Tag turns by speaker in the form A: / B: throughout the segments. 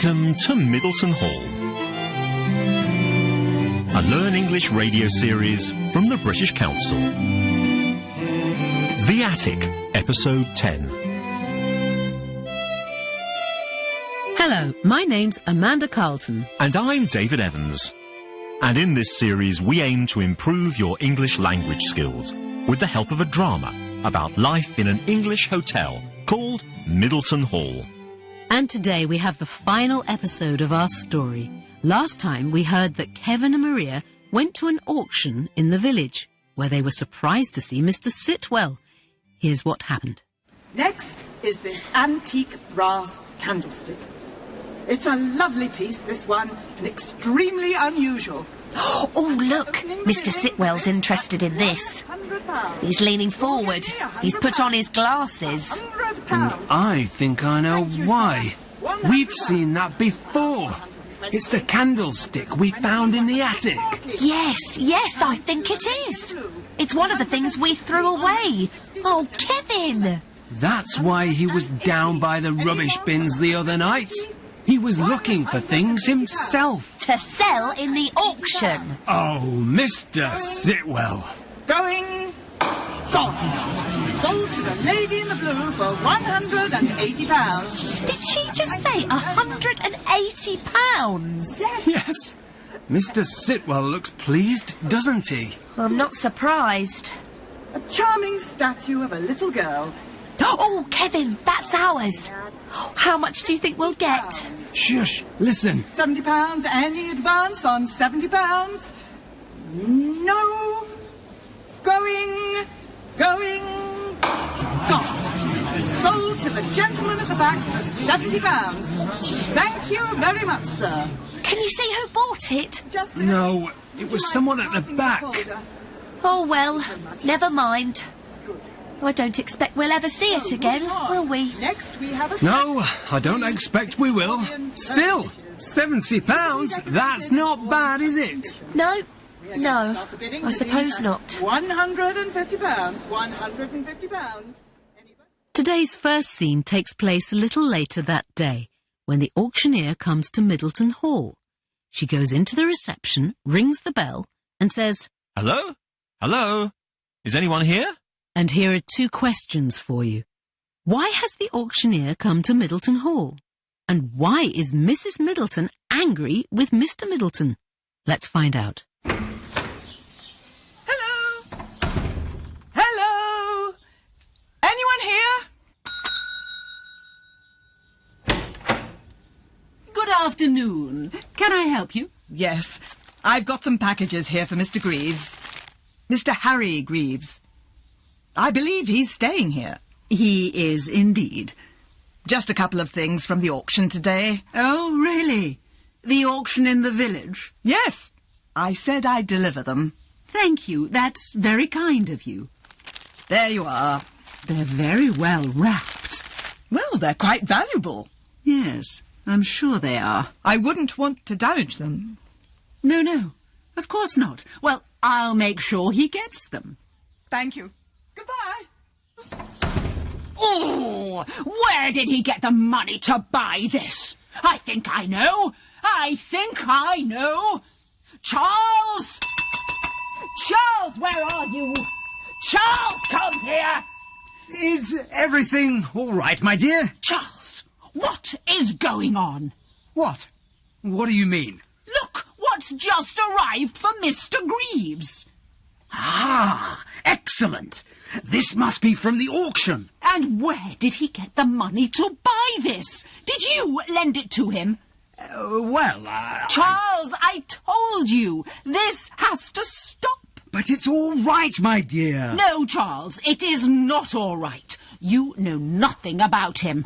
A: Welcome to Middleton Hall, a Learn English radio series from the British Council. The Attic, Episode 10.
B: Hello, my name's Amanda Carlton.
A: And I'm David Evans. And in this series we aim to improve your English language skills with the help of a drama about life in an English hotel called Middleton Hall.
B: And today we have the final episode of our story. Last time we heard that Kevin and Maria went to an auction in the village where they were surprised to see Mr. Sitwell. Here's what happened.
C: Next is this antique brass candlestick. It's a lovely piece, this one, and extremely unusual.
D: Oh, look, Mr. Sitwell's interested in this. He's leaning forward. He's put on his glasses.
E: I think I know why. We've seen that before. It's the candlestick we found in the attic.
D: Yes, I think it is. It's one of the things we threw away. Oh, Kevin!
E: That's why he was down by the rubbish bins the other night. He was looking for things himself.
D: To sell in the auction.
E: Oh, Mr. Sitwell.
C: Going, gone. Sold to the lady in the blue for £180.
D: Did she just say £180?
E: Yes. Mr. Sitwell looks pleased, doesn't he?
D: I'm not surprised.
C: A charming statue of a little girl.
D: Oh, Kevin, that's ours. How much do you think we'll get?
E: Shush, listen.
C: £70, any advance on £70? No. Going, gone. Sold to the gentleman at the back for £70. Thank you very much, sir.
D: Can you see who bought it?
E: No, it was someone at the back.
D: Oh, well, never mind. I don't expect we'll ever see it again, will we?
C: Next we have a...
E: No, I don't expect we will. Still, £70? That's not bad, is it?
D: No, I suppose not.
C: £150. £150.
B: Today's first scene takes place a little later that day when the auctioneer comes to Middleton Hall. She goes into the reception, rings the bell and says,
A: Hello? Hello? Is anyone here?
B: And here are two questions for you. Why has the auctioneer come to Middleton Hall? And why is Mrs. Middleton angry with Mr. Middleton? Let's find out.
C: Hello? Hello? Anyone here?
F: Good afternoon. Can I help you?
C: Yes. I've got some packages here for Mr. Greaves. Mr. Harry Greaves. I believe he's staying here.
F: He is indeed.
C: Just a couple of things from the auction today.
F: Oh, really? The auction in the village?
C: Yes. I said I'd deliver them.
F: Thank you. That's very kind of you.
C: There you are.
F: They're very well wrapped.
C: Well, they're quite valuable.
F: Yes, I'm sure they are.
C: I wouldn't want to damage them.
F: No, of course not. Well, I'll make sure he gets them.
C: Thank you. Goodbye.
G: Oh, where did he get the money to buy this? I think I know. Charles! Charles, where are you? Charles, come here!
E: Is everything all right, my dear?
G: Charles, what is going on?
E: What? What do you mean?
G: Look what's just arrived for Mr. Greaves.
H: Ah, excellent. This must be from the auction.
G: And where did he get the money to buy this? Did you lend it to him? Charles, I told you, this has to stop.
H: But it's all right, my dear.
G: No, Charles, it is not all right. You know nothing about him.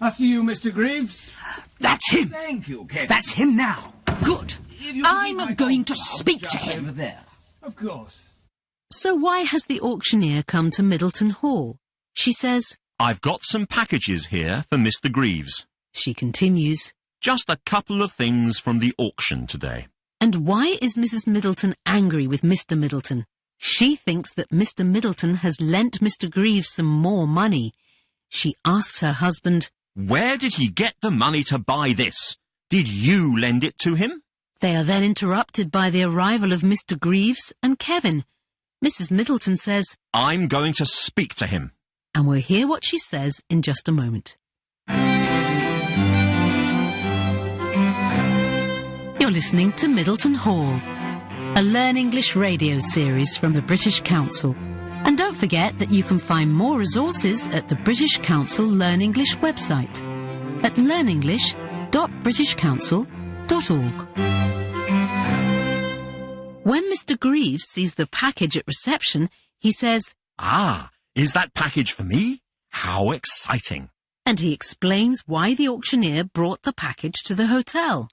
E: After you, Mr. Greaves.
H: That's him.
E: Thank you, Kevin.
H: That's him now.
G: Good. I'm going to speak to him.
E: Over there. Of course.
B: So why has the auctioneer come to Middleton Hall? She says,
A: I've got some packages here for Mr. Greaves.
B: She continues,
A: Just a couple of things from the auction today.
B: And why is Mrs. Middleton angry with Mr. Middleton? She thinks that Mr. Middleton has lent Mr. Greaves some more money. She asks her husband,
A: Where did he get the money to buy this? Did you lend it to him?
B: They are then interrupted by the arrival of Mr. Greaves and Kevin. Mrs. Middleton says,
A: I'm going to speak to him.
B: and we'll hear what she says in just a moment. You're listening to Middleton Hall, a Learn English radio series from the British Council. And don't forget that you can find more resources at the British Council Learn English website at learnenglish.britishcouncil.org. When Mr. Greaves sees the package at reception, he says,
A: Ah, is that package for me? How exciting.
B: and he explains why the auctioneer brought the package to the hotel.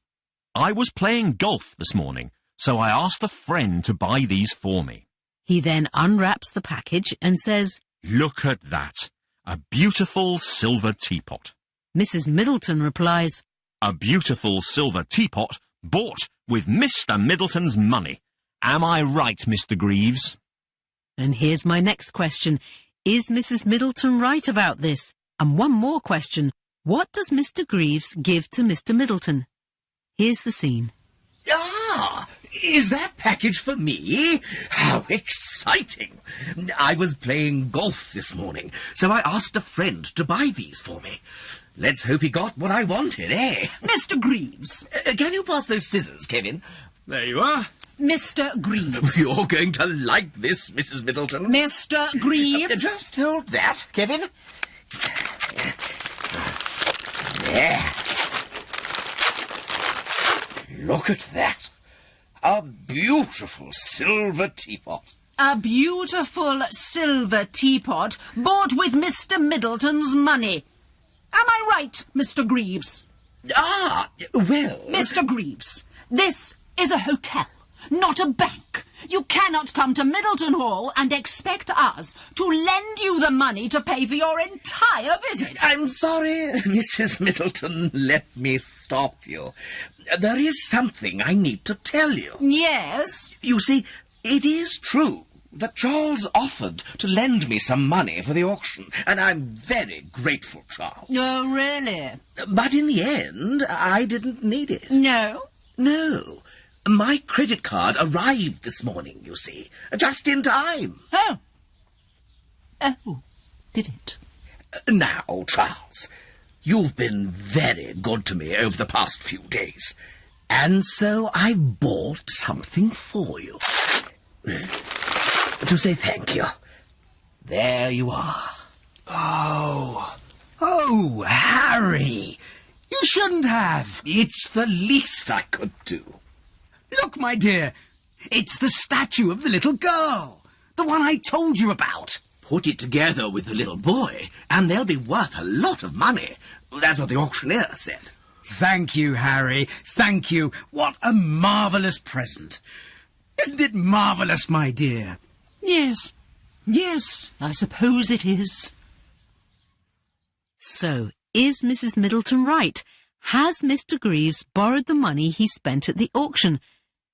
A: I was playing golf this morning, so I asked a friend to buy these for me.
B: He then unwraps the package and says,
A: Look at that. A beautiful silver teapot.
B: Mrs. Middleton replies,
A: A beautiful silver teapot bought with Mr. Middleton's money. Am I right, Mr. Greaves?
B: and here's my next question. Is Mrs. Middleton right about this? And one more question. What does Mr. Greaves give to Mr. Middleton? Here's the scene.
H: Ah, is that package for me? How exciting! I was playing golf this morning, so I asked a friend to buy these for me. Let's hope he got what I wanted, eh?
G: Mr. Greaves.
H: Can you pass those scissors, Kevin?
E: There you are.
G: Mr. Greaves.
H: You're going to like this, Mrs. Middleton.
G: Mr. Greaves.
H: Just hold that, Kevin. There. Look at that. A beautiful silver teapot.
G: A beautiful silver teapot bought with Mr. Middleton's money. Am I right, Mr. Greaves?
H: Ah, well...
G: Mr. Greaves, this is a hotel, not a bank. You cannot come to Middleton Hall and expect us to lend you the money to pay for your entire visit.
H: I'm sorry, Mrs. Middleton. Let me stop you. There is something I need to tell you.
G: Yes?
H: You see, it is true that Charles offered to lend me some money for the auction, and I'm very grateful, Charles.
G: Oh, really?
H: But in the end, I didn't need it.
G: No?
H: No. My credit card arrived this morning, you see, just in time.
G: Oh. Oh, did it?
H: Now, Charles, you've been very good to me over the past few days, and so I've bought something for you. To say thank you. There you are.
E: Oh, Harry, you shouldn't have.
H: It's the least I could do.
E: Look, my dear, it's the statue of the little girl, the one I told you about.
H: Put it together with the little boy, and they'll be worth a lot of money. That's what the auctioneer said.
E: Thank you, Harry, thank you. What a marvellous present. Isn't it marvellous, my dear?
G: Yes. Yes, I suppose it is.
B: So, is Mrs. Middleton right? Has Mr. Greaves borrowed the money he spent at the auction?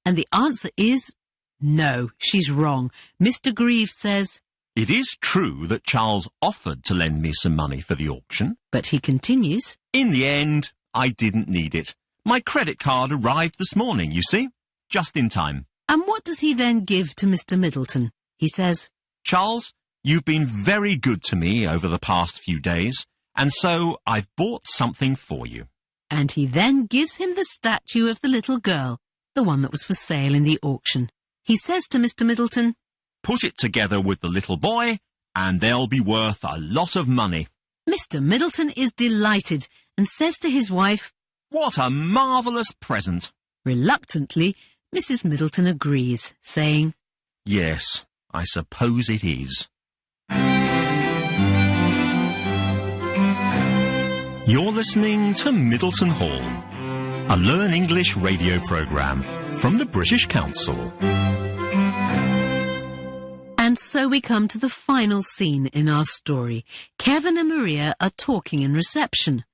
B: And the answer is no, she's wrong. Mr. Greaves says,
A: It is true that Charles offered to lend me some money for the auction.
B: but he continues,
A: In the end, I didn't need it. My credit card arrived this morning, you see, just in time.
B: and what does he then give to Mr. Middleton? He says,
A: Charles, you've been very good to me over the past few days, and so I've bought something for you.
B: and he then gives him the statue of the little girl, the one that was for sale in the auction. He says to Mr. Middleton,
A: Put it together with the little boy, and they'll be worth a lot of money.
B: Mr. Middleton is delighted and says to his wife,
A: What a marvellous present.
B: reluctantly, Mrs. Middleton agrees, saying,
A: Yes, I suppose it is. You're listening to Middleton Hall, a Learn English radio programme from the British Council.
B: And so we come to the final scene in our story. Kevin and Maria are talking in reception.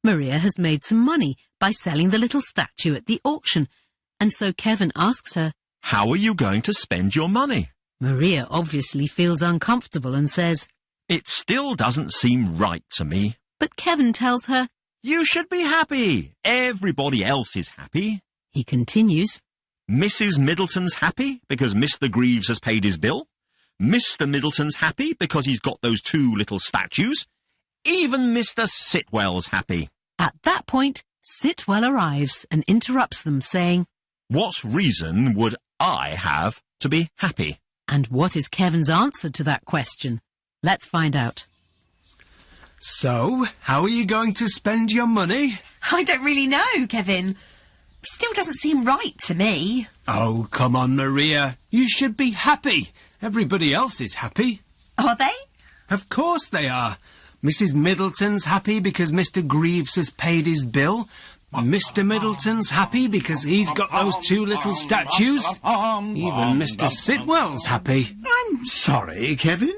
B: Maria has made some money by selling the little statue at the auction, and so Kevin asks her,
A: How are you going to spend your money?
B: Maria obviously feels uncomfortable and says,
A: It still doesn't seem right to me.
B: But Kevin tells her,
A: You should be happy. Everybody else is happy.
B: he continues,
A: Mrs. Middleton's happy because Mr. Greaves has paid his bill. Mr. Middleton's happy because he's got those 2 little statues. Even Mr. Sitwell's happy.
B: At that point, Sitwell arrives and interrupts them, saying,
A: What reason would I have to be happy?
B: and what is Kevin's answer to that question? Let's find out.
E: So, how are you going to spend your money?
D: I don't really know, Kevin. Still doesn't seem right to me.
E: Oh, come on, Maria. You should be happy. Everybody else is happy.
D: Are they?
E: Of course they are. Mrs. Middleton's happy because Mr. Greaves has paid his bill. Mr. Middleton's happy because he's got those 2 little statues. Even Mr. Sitwell's happy.
I: I'm sorry, Kevin.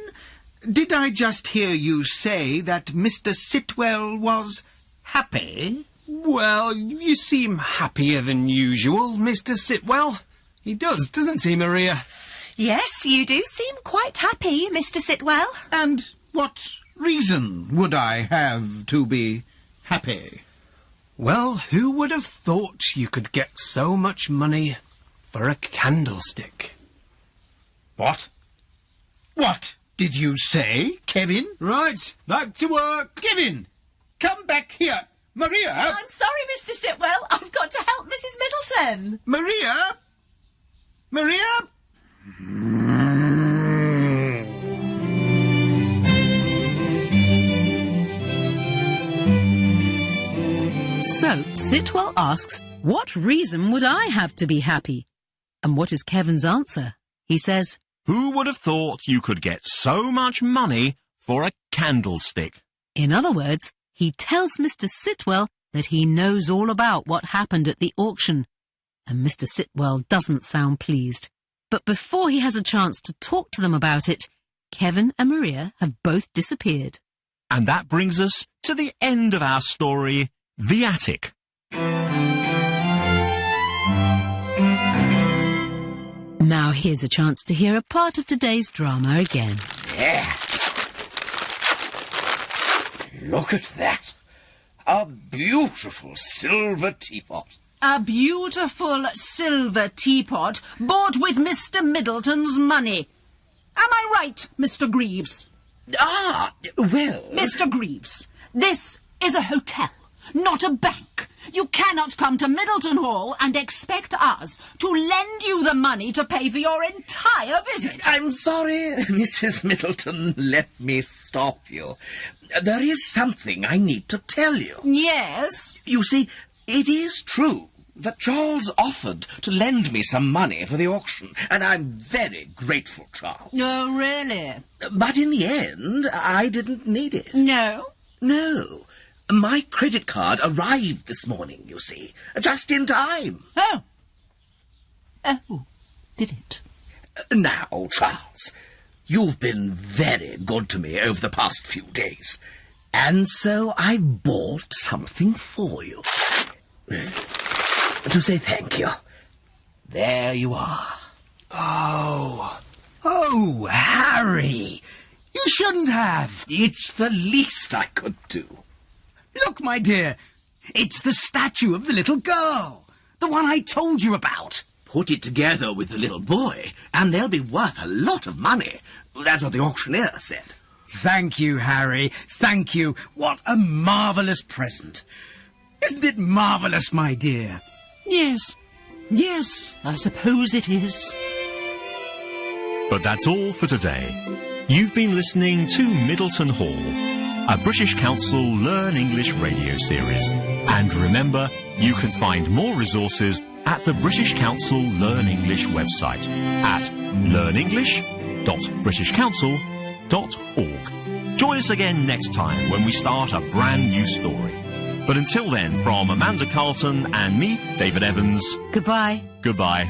I: Did I just hear you say that Mr. Sitwell was happy?
E: Well, you seem happier than usual, Mr. Sitwell. He does, doesn't he, Maria?
D: Yes, you do seem quite happy, Mr. Sitwell.
I: And what reason would I have to be happy?
E: Well, who would have thought you could get so much money for a candlestick?
I: What? What did you say, Kevin?
E: Right, back to work.
I: Kevin, come back here. Maria!
D: I'm sorry, Mr. Sitwell. I've got to help Mrs. Middleton.
I: Maria! Maria!
B: So, Sitwell asks, what reason would I have to be happy? And what is Kevin's answer? He says,
A: Who would have thought you could get so much money for a candlestick?
B: in other words, he tells Mr. Sitwell that he knows all about what happened at the auction. And Mr. Sitwell doesn't sound pleased. But before he has a chance to talk to them about it, Kevin and Maria have both disappeared.
A: And that brings us to the end of our story, The Attic.
B: Now here's a chance to hear a part of today's drama again.
H: Yeah. Look at that. A beautiful silver teapot.
G: A beautiful silver teapot bought with Mr. Middleton's money. Am I right, Mr. Greaves?
H: Ah, well...
G: Mr. Greaves, this is a hotel, not a bank. You cannot come to Middleton Hall and expect us to lend you the money to pay for your entire visit.
H: I'm sorry, Mrs. Middleton. Let me stop you. There is something I need to tell you.
G: Yes?
H: You see, it is true that Charles offered to lend me some money for the auction, and I'm very grateful, Charles.
G: Oh, really?
H: But in the end, I didn't need it.
G: No?
H: No. My credit card arrived this morning, you see, just in time.
G: Oh. Oh, did it?
H: Now, Charles, you've been very good to me over the past few days, and so I've bought something for you. To say thank you. There you are.
E: Oh, Harry, you shouldn't have.
H: It's the least I could do.
E: Look, my dear, it's the statue of the little girl, the one I told you about.
H: Put it together with the little boy, and they'll be worth a lot of money. That's what the auctioneer said.
E: Thank you, Harry, thank you. What a marvellous present. Isn't it marvellous, my dear?
G: Yes. Yes, I suppose it is.
A: But that's all for today. You've been listening to Middleton Hall, a British Council Learn English radio series. And remember, you can find more resources at the British Council Learn English website at learnenglish.britishcouncil.org. Join us again next time when we start a brand new story. But until then, from Amanda Carlton and me, David Evans,
B: Goodbye.
A: goodbye.